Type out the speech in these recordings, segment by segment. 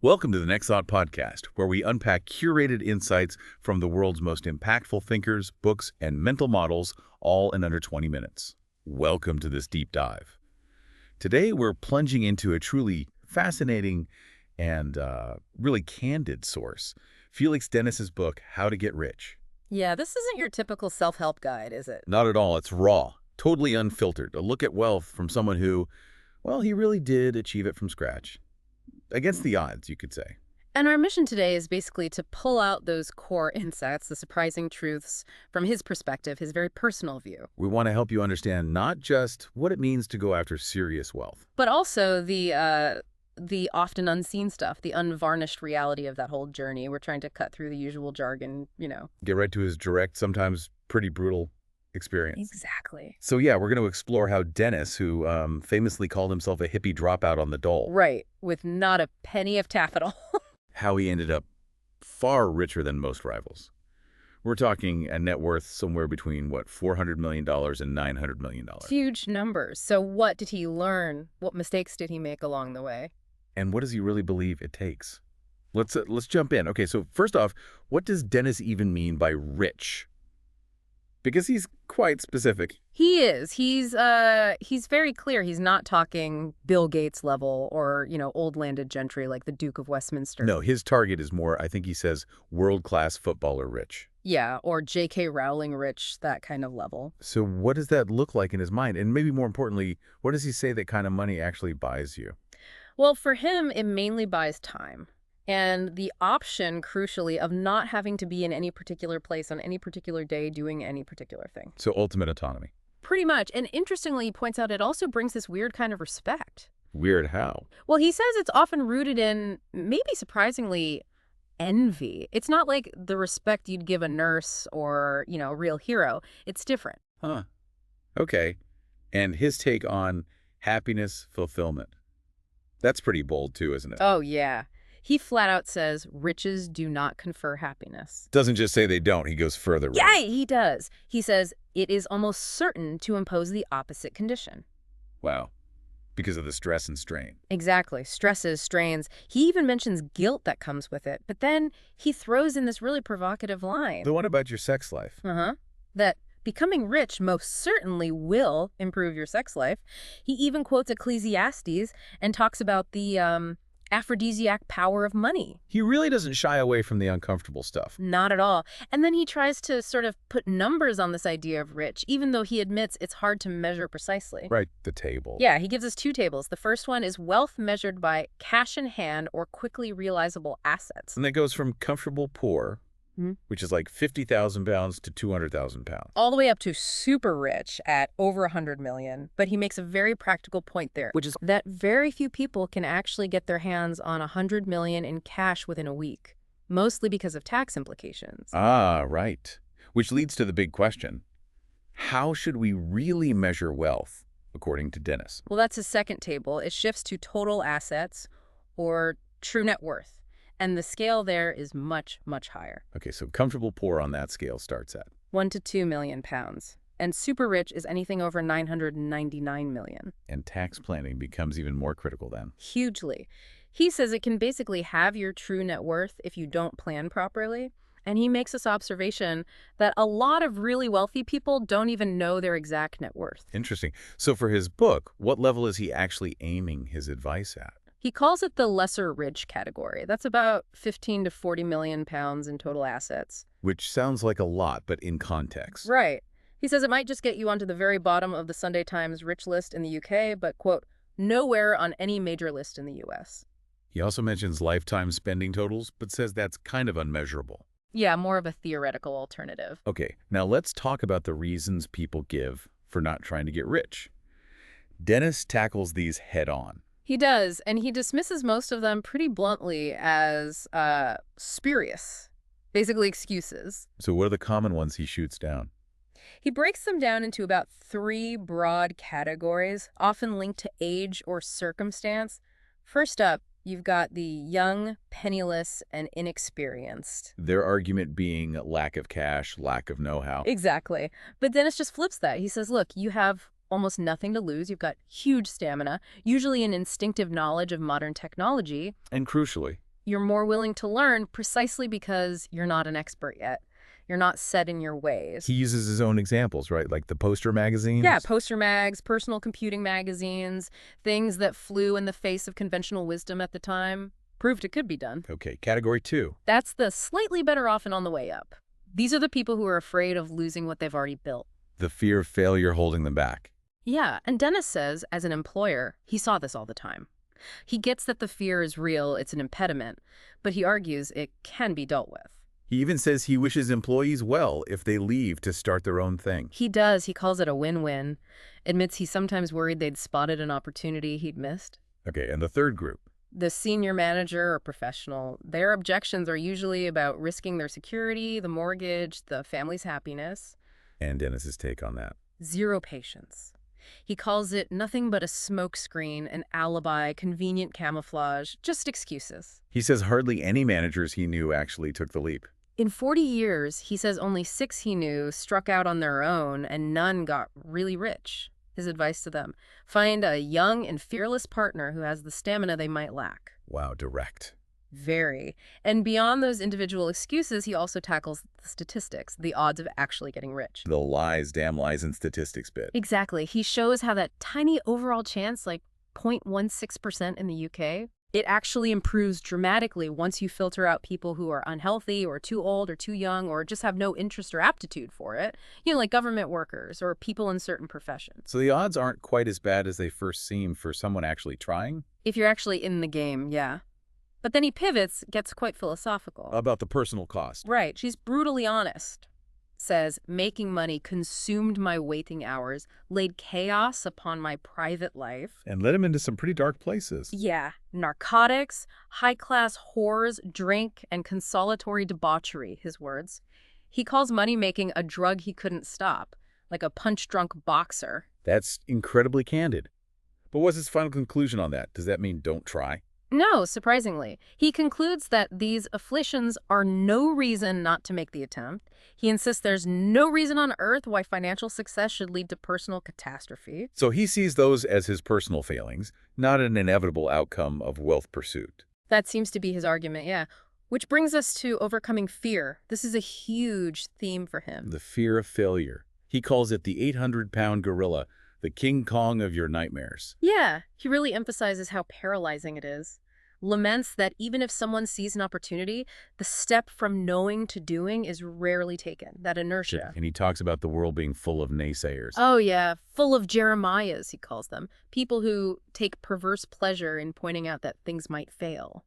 Welcome to the Next Thought Podcast, where we unpack curated insights from the world's most impactful thinkers, books, and mental models, all in under 20 minutes. Welcome to this deep dive. Today, we're plunging into a truly fascinating and really candid source, Felix Dennis's book, How to Get Rich. Yeah, this isn't your typical self-help guide, is it? Not at all. It's raw, totally unfiltered. A look at wealth from someone who, well, he really did achieve it from scratch. Against the odds, you could say. And our mission today is basically to pull out those core insights, the surprising truths from his perspective, his very personal view. We want to help you understand not just what it means to go after serious wealth, But also the often unseen stuff, the unvarnished reality of that whole journey. We're trying to cut through the usual jargon. get right to his direct, sometimes pretty brutal experience. Exactly. So yeah, we're going to explore how Dennis, who famously called himself a hippie dropout on the dole, Right, with not a penny of taffeta. how he ended up far richer than most rivals. We're talking a net worth somewhere between, $400 million and $900 million. Huge numbers. So what did he learn? What mistakes did he make along the way? And what does he really believe it takes? Let's jump in. Okay, so first off, what does Dennis even mean by rich? Because he's quite specific. He is. He's very clear. He's not talking Bill Gates level or, old landed gentry like the Duke of Westminster. No, his target is more, I think he says, world-class footballer rich. Yeah, or J.K. Rowling rich, that kind of level. So what does that look like in his mind? And maybe more importantly, what does he say that kind of money actually buys you? Well, for him, it mainly buys time. And the option, crucially, of not having to be in any particular place on any particular day doing any particular thing. So ultimate autonomy. Pretty much. And interestingly, he points out it also brings this weird kind of respect. Weird how? Well, he says it's often rooted in, maybe surprisingly, envy. It's not like the respect you'd give a nurse or, a real hero. It's different. Huh. Okay. And his take on happiness, fulfillment. That's pretty bold too, isn't it? Oh, yeah. He flat out says riches do not confer happiness. Doesn't just say they don't, he goes further. Yeah, he does. He says it is almost certain to impose the opposite condition. Wow. Because of the stress and strain. Exactly. Stresses, strains. He even mentions guilt that comes with it. But then he throws in this really provocative line. The one about your sex life. That becoming rich most certainly will improve your sex life. He even quotes Ecclesiastes and talks about the aphrodisiac power of money. He really doesn't shy away from the uncomfortable stuff. Not at all. And then he tries to sort of put numbers on this idea of rich, even though he admits it's hard to measure precisely. Right, the table. Yeah, he gives us two tables. The first one is wealth measured by cash in hand or quickly realizable assets. And that goes from comfortable poor, which is like 50,000 pounds to 200,000 pounds. All the way up to super rich at over 100 million. But he makes a very practical point there, which is that very few people can actually get their hands on 100 million in cash within a week, mostly because of tax implications. Ah, right. Which leads to the big question. How should we really measure wealth, according to Dennis? Well, that's his second table. It shifts to total assets or true net worth. And the scale there is much, much higher. Okay, so comfortable poor on that scale starts at 1 to 2 million pounds. And super rich is anything over 999 million. And tax planning becomes even more critical then. Hugely. He says it can basically have your true net worth if you don't plan properly. And he makes this observation that a lot of really wealthy people don't even know their exact net worth. Interesting. So for his book, what level is he actually aiming his advice at? He calls it the lesser rich category. That's about 15 to 40 million pounds in total assets. Which sounds like a lot, but in context. Right. He says it might just get you onto the very bottom of the Sunday Times rich list in the UK, but, quote, nowhere on any major list in the US. He also mentions lifetime spending totals, but says that's kind of unmeasurable. Yeah, more of a theoretical alternative. Okay, now let's talk about the reasons people give for not trying to get rich. Dennis tackles these head on. He does, and he dismisses most of them pretty bluntly as spurious, basically excuses. So what are the common ones he shoots down? He breaks them down into about 3 broad categories, often linked to age or circumstance. First up, you've got the young, penniless, and inexperienced. Their argument being lack of cash, lack of know-how. Exactly. But Dennis just flips that. He says, look, you have almost nothing to lose. You've got huge stamina, usually an instinctive knowledge of modern technology. And crucially, You're more willing to learn precisely because you're not an expert yet. You're not set in your ways. He uses his own examples, right? Like the poster magazines? Yeah, poster mags, personal computing magazines, things that flew in the face of conventional wisdom at the time, proved it could be done. Okay, category 2. That's the slightly better off and on the way up. These are the people who are afraid of losing what they've already built. The fear of failure holding them back. Yeah, and Dennis says, as an employer, he saw this all the time. He gets that the fear is real, it's an impediment, but he argues it can be dealt with. He even says he wishes employees well if they leave to start their own thing. He does. He calls it a win-win. Admits he's sometimes worried they'd spotted an opportunity he'd missed. Okay, and the third group. The senior manager or professional, their objections are usually about risking their security, the mortgage, the family's happiness. And Dennis's take on that. Zero patience. He calls it nothing but a smokescreen, an alibi, convenient camouflage, just excuses. He says hardly any managers he knew actually took the leap. In 40 years, he says only 6 he knew struck out on their own and none got really rich. His advice to them: find a young and fearless partner who has the stamina they might lack. Wow, direct. Very. And beyond those individual excuses, he also tackles the statistics, the odds of actually getting rich. The lies, damn lies, and statistics bit. Exactly. He shows how that tiny overall chance, like 0.16% in the UK, it actually improves dramatically once you filter out people who are unhealthy or too old or too young or just have no interest or aptitude for it. You know, like government workers or people in certain professions. So the odds aren't quite as bad as they first seem for someone actually trying? If you're actually in the game, yeah. But then he pivots, gets quite philosophical. About the personal cost. Right. She's brutally honest. Says, making money consumed my waking hours, laid chaos upon my private life. And led him into some pretty dark places. Yeah. Narcotics, high-class whores, drink, and consolatory debauchery, his words. He calls money-making a drug he couldn't stop, like a punch-drunk boxer. That's incredibly candid. But what's his final conclusion on that? Does that mean don't try? No, surprisingly. He concludes that these afflictions are no reason not to make the attempt. He insists there's no reason on earth why financial success should lead to personal catastrophe. So he sees those as his personal failings, not an inevitable outcome of wealth pursuit. That seems to be his argument, yeah. Which brings us to overcoming fear. This is a huge theme for him. The fear of failure. He calls it the 800-pound gorilla, the King Kong of your nightmares. Yeah, he really emphasizes how paralyzing it is. Laments that even if someone sees an opportunity, the step from knowing to doing is rarely taken, that inertia. And he talks about the world being full of naysayers. Oh yeah, full of Jeremiahs, he calls them. People who take perverse pleasure in pointing out that things might fail.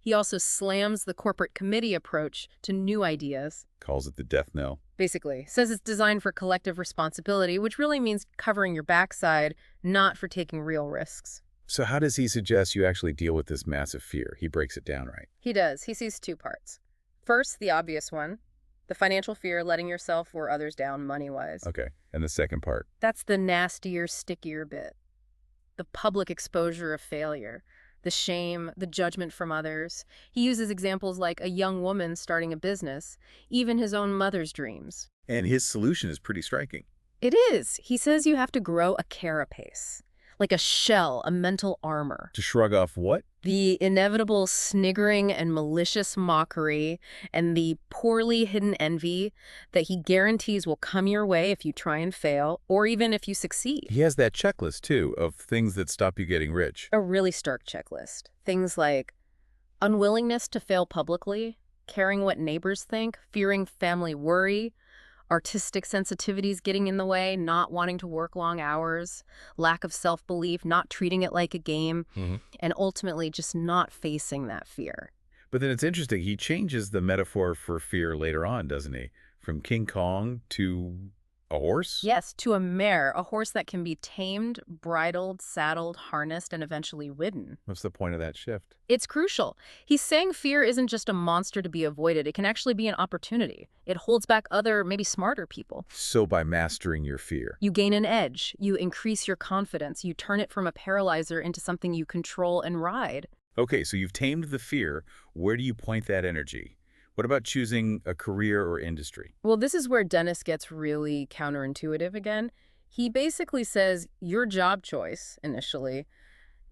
He also slams the corporate committee approach to new ideas. Calls it the death knell. Basically, says it's designed for collective responsibility, which really means covering your backside, not for taking real risks. So how does he suggest you actually deal with this massive fear? He breaks it down, right? He does. He sees 2 parts. First, the obvious one, the financial fear, letting yourself or others down money-wise. Okay, and the second part? That's the nastier, stickier bit. The public exposure of failure, the shame, the judgment from others. He uses examples like a young woman starting a business, even his own mother's dreams. And his solution is pretty striking. It is. He says you have to grow a carapace, like a shell, a mental armor. To shrug off what? The inevitable sniggering and malicious mockery and the poorly hidden envy that he guarantees will come your way if you try and fail, or even if you succeed. He has that checklist, too, of things that stop you getting rich. A really stark checklist. Things like unwillingness to fail publicly, caring what neighbors think, fearing family worry, artistic sensitivities getting in the way, not wanting to work long hours, lack of self-belief, not treating it like a game, and ultimately just not facing that fear. But then it's interesting. He changes the metaphor for fear later on, doesn't he? From King Kong to a horse? Yes, to a mare, a horse that can be tamed, bridled, saddled, harnessed, and eventually ridden. What's the point of that shift? It's crucial. He's saying fear isn't just a monster to be avoided. It can actually be an opportunity. It holds back other, maybe smarter people. So by mastering your fear, you gain an edge. You increase your confidence. You turn it from a paralyzer into something you control and ride. Okay, so you've tamed the fear. Where do you point that energy? What about choosing a career or industry? Well, this is where Dennis gets really counterintuitive again. He basically says your job choice, initially,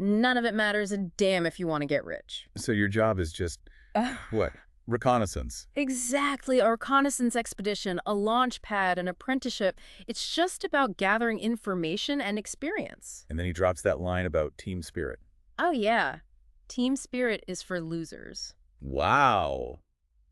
None of it matters a damn if you want to get rich. So your job is just, what, reconnaissance? Exactly. A reconnaissance expedition, a launch pad, an apprenticeship. It's just about gathering information and experience. And then he drops that line about team spirit. Oh, yeah. Team spirit is for losers. Wow.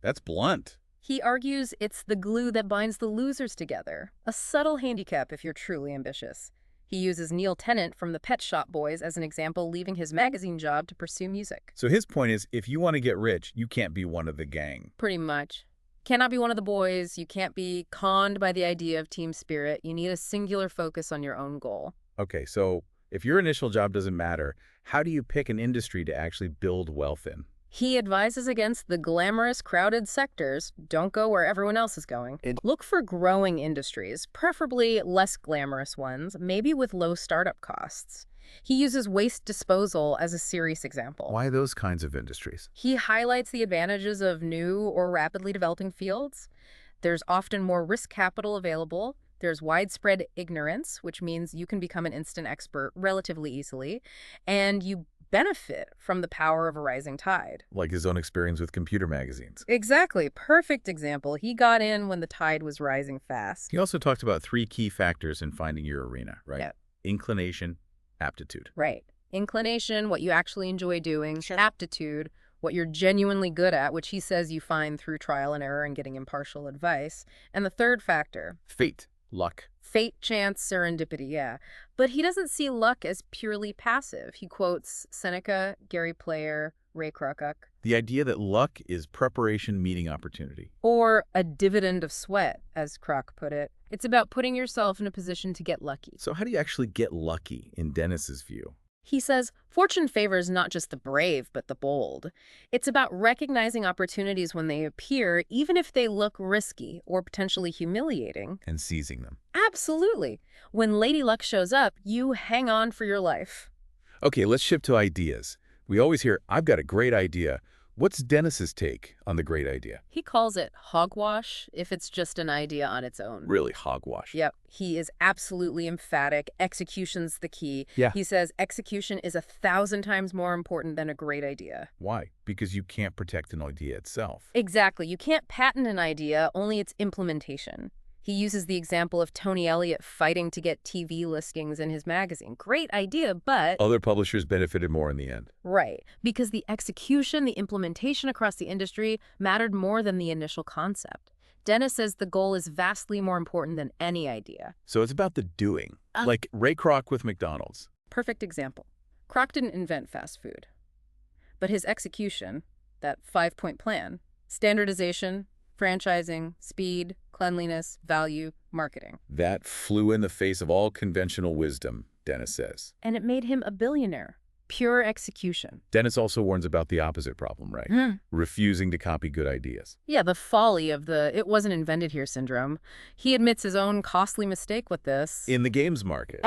That's blunt. He argues it's the glue that binds the losers together, a subtle handicap if you're truly ambitious. He uses Neil Tennant from the Pet Shop Boys as an example, leaving his magazine job to pursue music. So his point is, if you want to get rich, you can't be one of the gang. Pretty much. Cannot be one of the boys. You can't be conned by the idea of team spirit. You need a singular focus on your own goal. Okay, so if your initial job doesn't matter, how do you pick an industry to actually build wealth in? He advises against the glamorous, crowded sectors. Don't go where everyone else is going. Look for growing industries, preferably less glamorous ones, maybe with low startup costs. He uses waste disposal as a serious example. Why those kinds of industries? He highlights the advantages of new or rapidly developing fields. There's often more risk capital available. There's widespread ignorance, which means you can become an instant expert relatively easily, and you benefit from the power of a rising tide. Like his own experience with computer magazines. Exactly. Perfect example. He got in when the tide was rising fast. He also talked about 3 key factors in finding your arena, right? Yep. Inclination, aptitude. Right. Inclination, what you actually enjoy doing. Sure. Aptitude, what you're genuinely good at, which he says you find through trial and error and getting impartial advice. And the third factor. Fate, luck. Fate, chance, serendipity, yeah. But he doesn't see luck as purely passive. He quotes Seneca, Gary Player, Ray Kroc. The idea that luck is preparation meeting opportunity. Or a dividend of sweat, as Kroc put it. It's about putting yourself in a position to get lucky. So how do you actually get lucky, in Dennis's view? He says, fortune favors not just the brave, but the bold. It's about recognizing opportunities when they appear, even if they look risky or potentially humiliating. And seizing them. Absolutely. When Lady Luck shows up, you hang on for your life. Okay, let's shift to ideas. We always hear, I've got a great idea. What's Dennis's take on the great idea? He calls it hogwash if it's just an idea on its own. Really, hogwash. Yep. He is absolutely emphatic. Execution's the key. Yeah. He says execution is 1,000 times more important than a great idea. Why? Because you can't protect an idea itself. Exactly. You can't patent an idea, only its implementation. He uses the example of Tony Elliott fighting to get TV listings in his magazine. Great idea, but... Other publishers benefited more in the end. Right. Because the execution, the implementation across the industry mattered more than the initial concept. Dennis says the goal is vastly more important than any idea. So it's about the doing. Like Ray Kroc with McDonald's. Perfect example. Kroc didn't invent fast food. But his execution, that 5-point plan, standardization, franchising, speed, cleanliness, value, marketing. That flew in the face of all conventional wisdom, Dennis says. And it made him a billionaire. Pure execution. Dennis also warns about the opposite problem, right? Refusing to copy good ideas. Yeah, the folly of the "it wasn't invented here" syndrome. He admits his own costly mistake with this. In the games market.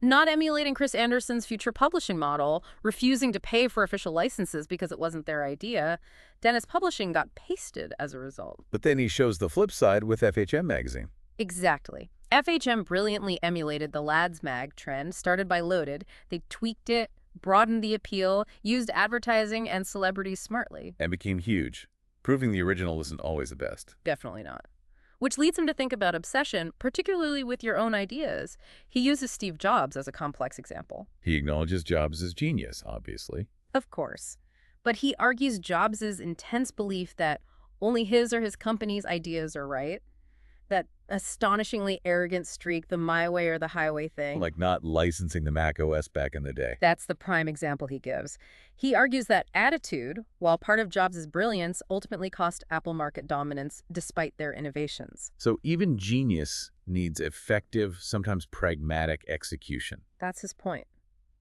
Not emulating Chris Anderson's future publishing model, refusing to pay for official licenses because it wasn't their idea. Dennis Publishing got pasted as a result. But then he shows the flip side with FHM magazine. Exactly. FHM brilliantly emulated the Lads Mag trend started by Loaded. They tweaked it, broadened the appeal, used advertising and celebrities smartly. And became huge, proving the original isn't always the best. Definitely not. Which leads him to think about obsession, particularly with your own ideas. He uses Steve Jobs as a complex example. He acknowledges Jobs' genius, obviously. Of course. But he argues Jobs' intense belief that only his or his company's ideas are right, that astonishingly arrogant streak, the my way or the highway thing. Like not licensing the Mac OS back in the day. That's the prime example he gives. He argues that attitude, while part of Jobs' brilliance, ultimately cost Apple market dominance despite their innovations. So even genius needs effective, sometimes pragmatic execution. That's his point.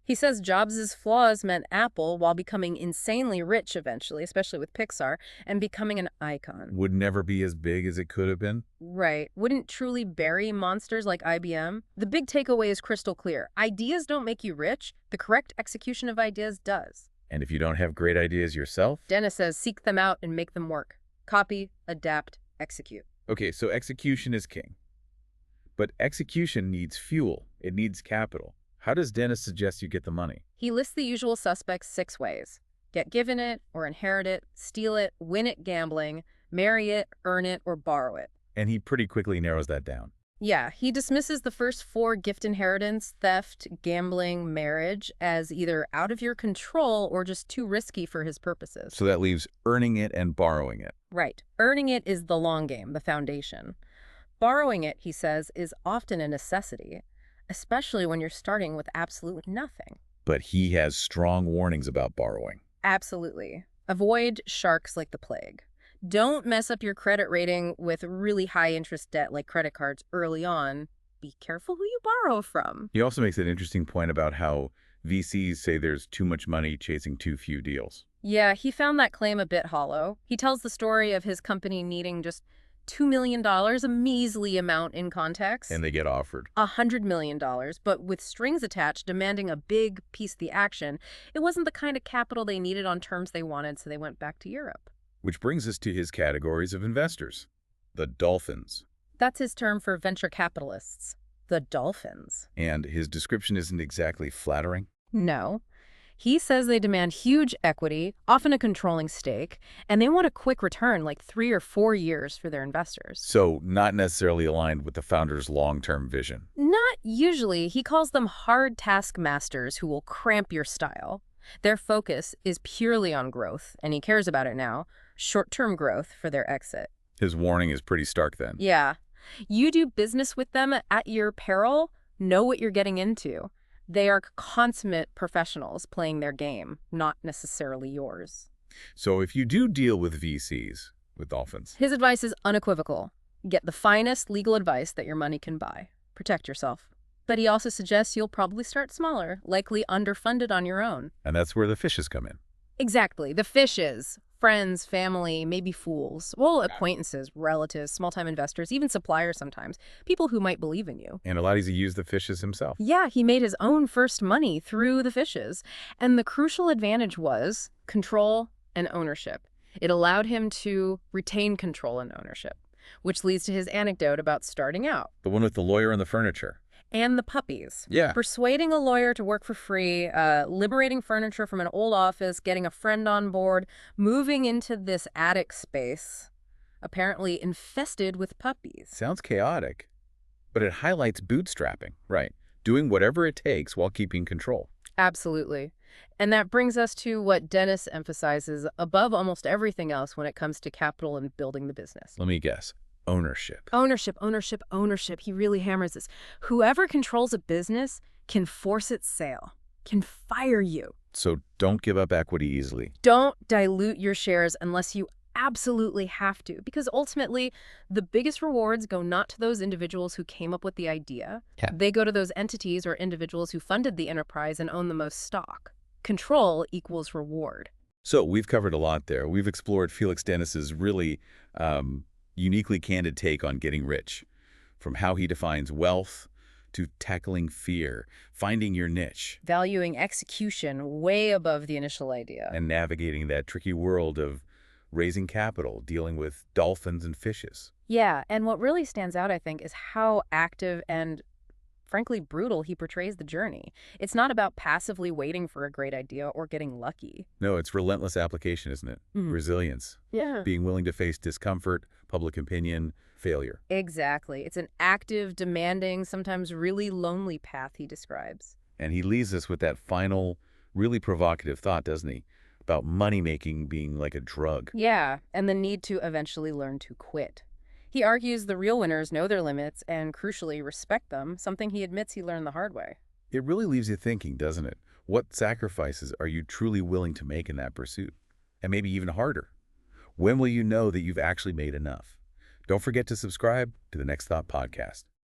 He says Jobs' flaws meant Apple, while becoming insanely rich eventually, especially with Pixar, and becoming an icon. Would never be as big as it could have been? Right. Wouldn't truly bury monsters like IBM. The big takeaway is crystal clear. Ideas don't make you rich. The correct execution of ideas does. And if you don't have great ideas yourself? Dennis says seek them out and make them work. Copy, adapt, execute. Okay, so execution is king. But execution needs fuel. It needs capital. How does Dennis suggest you get the money? He lists the usual suspects 6 ways: get given it or inherit it, steal it, win it gambling, marry it, earn it, or borrow it. And he pretty quickly narrows that down. Yeah, he dismisses the first 4: gift, inheritance, theft, gambling, marriage, as either out of your control or just too risky for his purposes. So that leaves earning it and borrowing it. Right. Earning it is the long game, the foundation. Borrowing it, he says, is often a necessity, especially when you're starting with absolute nothing. But he has strong warnings about borrowing. Absolutely. Avoid sharks like the plague. Don't mess up your credit rating with really high interest debt like credit cards early on. Be careful who you borrow from. He also makes an interesting point about how VCs say there's too much money chasing too few deals. Yeah, he found that claim a bit hollow. He tells the story of his company needing just $2 million, a measly amount in context. And they get offered $100 million, but with strings attached, demanding a big piece of the action. It wasn't the kind of capital they needed on terms they wanted, so they went back to Europe. Which brings us to his categories of investors. The dolphins. That's his term for venture capitalists. The dolphins. And his description isn't exactly flattering. No. He says they demand huge equity, often a controlling stake, and they want a quick return, like 3 or 4 years for their investors. So not necessarily aligned with the founder's long-term vision. Not usually. He calls them hard taskmasters who will cramp your style. Their focus is purely on growth, and he cares about it now. Short-term growth for their exit. His warning is pretty stark then. Yeah. You do business with them at your peril, know what you're getting into. They are consummate professionals playing their game, not necessarily yours. So if you do deal with VCs, with dolphins, His advice is unequivocal. Get the finest legal advice that your money can buy. Protect yourself. But he also suggests you'll probably start smaller, likely underfunded on your own. and that's where the fishes come in. Exactly. The fishes. Friends, family, maybe fools. Well, acquaintances, relatives, small-time investors, even suppliers sometimes. People who might believe in you. And Lattes used the fishes himself. Yeah, he made his own first money through the fishes. And the crucial advantage was control and ownership. It allowed him to retain control and ownership, which leads to his anecdote about starting out. The one with the lawyer and the furniture. And the puppies. Yeah. Persuading a lawyer to work for free, liberating furniture from an old office, getting a friend on board, moving into this attic space, apparently infested with puppies. Sounds chaotic, but it highlights bootstrapping, right? Doing whatever it takes while keeping control. Absolutely. And that brings us to what Dennis emphasizes above almost everything else when it comes to capital and building the business. Let me guess. Ownership. Ownership, ownership, ownership. He really hammers this. Whoever controls a business can force its sale, can fire you. So don't give up equity easily. Don't dilute your shares unless you absolutely have to, because ultimately the biggest rewards go not to those individuals who came up with the idea. Yeah. They go to those entities or individuals who funded the enterprise and own the most stock. Control equals reward. So we've covered a lot there. We've explored Felix Dennis's really uniquely candid take on getting rich, from how he defines wealth to tackling fear, finding your niche, Valuing execution way above the initial idea. and navigating that tricky world of raising capital, dealing with dolphins and fishes. Yeah, and what really stands out, I think, is how active and frankly brutal he portrays the journey. It's not about passively waiting for a great idea or getting lucky. No, it's relentless application, isn't it? Mhm. Resilience, Yeah. being willing to face discomfort, public opinion, failure. Exactly. It's an active, demanding, sometimes really lonely path he describes. And he leaves us with that final, really provocative thought, doesn't he? About money-making being like a drug. Yeah, and the need to eventually learn to quit. He argues the real winners know their limits and, crucially, respect them, something he admits he learned the hard way. It really leaves you thinking, doesn't it? What sacrifices are you truly willing to make in that pursuit? And maybe even harder. When will you know that you've actually made enough? Don't forget to subscribe to the Next Thought podcast.